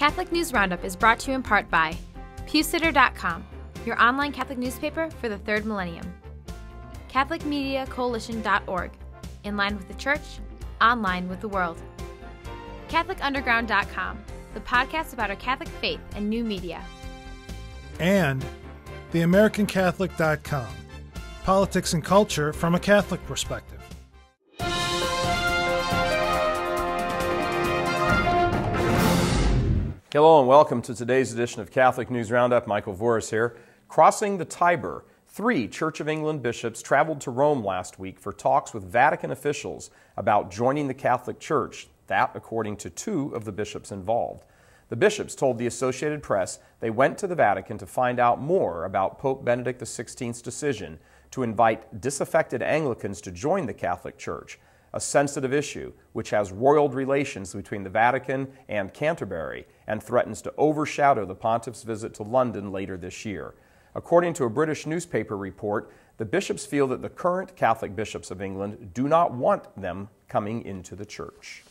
Catholic News Roundup is brought to you in part by PewSitter.com, your online Catholic newspaper for the third millennium. CatholicMediaCoalition.org, in line with the Church, online with the world. CatholicUnderground.com, the podcast about our Catholic faith and new media. And TheAmericanCatholic.com, politics and culture from a Catholic perspective. Hello and welcome to today's edition of Catholic News Roundup. Michael Voris here. Crossing the Tiber, 3 Church of England bishops traveled to Rome last week for talks with Vatican officials about joining the Catholic Church, that according to 2 of the bishops involved. The bishops told the Associated Press they went to the Vatican to find out more about Pope Benedict XVI's decision to invite disaffected Anglicans to join the Catholic Church, a sensitive issue which has roiled relations between the Vatican and Canterbury and threatens to overshadow the pontiff's visit to London later this year. According to a British newspaper report, the bishops feel that the current Catholic bishops of England do not want them coming into the church.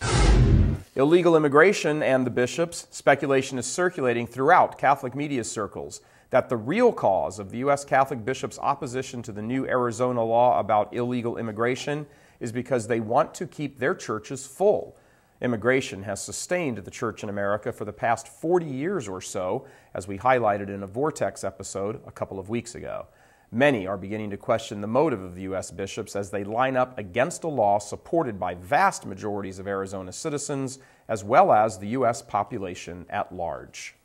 Illegal immigration and the bishops. Speculation is circulating throughout Catholic media circles that the real cause of the U.S. Catholic bishops' opposition to the new Arizona law about illegal immigration is because they want to keep their churches full. Immigration has sustained the church in America for the past 40 years or so, as we highlighted in a Vortex episode a couple of weeks ago. Many are beginning to question the motive of the U.S. bishops as they line up against a law supported by vast majorities of Arizona citizens, as well as the U.S. population at large.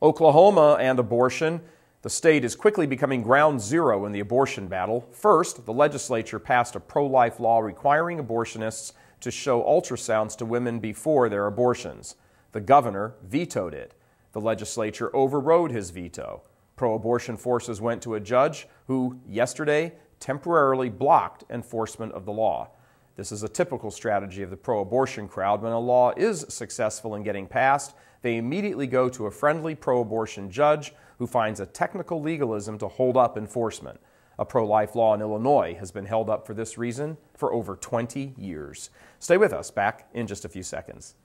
Oklahoma and abortion. The state is quickly becoming ground zero in the abortion battle. First, the legislature passed a pro-life law requiring abortionists to show ultrasounds to women before their abortions. The governor vetoed it. The legislature overrode his veto. Pro-abortion forces went to a judge who, yesterday, temporarily blocked enforcement of the law. This is a typical strategy of the pro-abortion crowd. When a law is successful in getting passed, they immediately go to a friendly pro-abortion judge who finds a technical legalism to hold up enforcement. A pro-life law in Illinois has been held up for this reason for over 20 years. Stay with us, back in just a few seconds.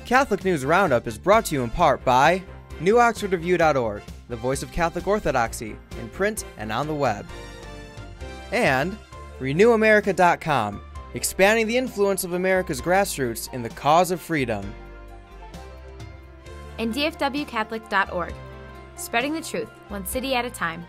Catholic News Roundup is brought to you in part by NewOxfordReview.org, the voice of Catholic Orthodoxy, in print and on the web. And RenewAmerica.com, expanding the influence of America's grassroots in the cause of freedom. And DFWCatholic.org, spreading the truth one city at a time.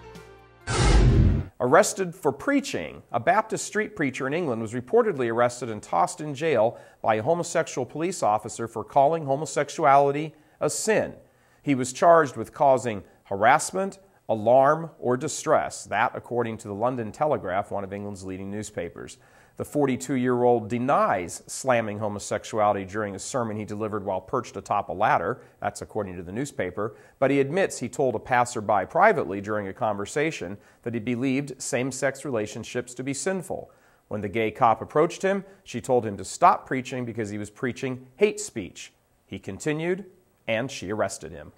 Arrested for preaching. A Baptist street preacher in England was reportedly arrested and tossed in jail by a homosexual police officer for calling homosexuality a sin. He was charged with causing harassment, alarm, or distress, that according to the London Telegraph, one of England's leading newspapers. The 42-year-old denies slamming homosexuality during a sermon he delivered while perched atop a ladder, that's according to the newspaper, but he admits he told a passerby privately during a conversation that he believed same-sex relationships to be sinful. When the gay cop approached him, she told him to stop preaching because he was preaching hate speech. He continued, and she arrested him.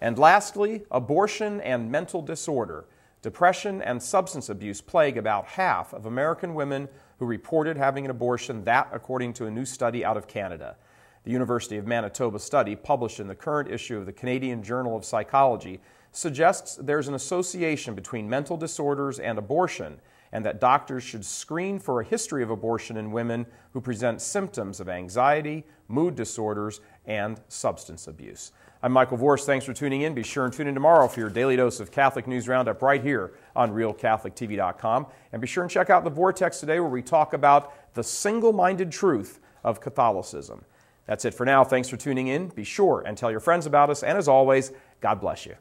And lastly, abortion and mental disorder. Depression and substance abuse plague about half of American women who reported having an abortion, that according to a new study out of Canada. The University of Manitoba study, published in the current issue of the Canadian Journal of Psychology, suggests there's an association between mental disorders and abortion, and that doctors should screen for a history of abortion in women who present symptoms of anxiety, mood disorders, and substance abuse. I'm Michael Voris. Thanks for tuning in. Be sure and tune in tomorrow for your daily dose of Catholic News Roundup right here on RealCatholicTV.com. And be sure and check out the Vortex today where we talk about the single-minded truth of Catholicism. That's it for now. Thanks for tuning in. Be sure and tell your friends about us. And as always, God bless you.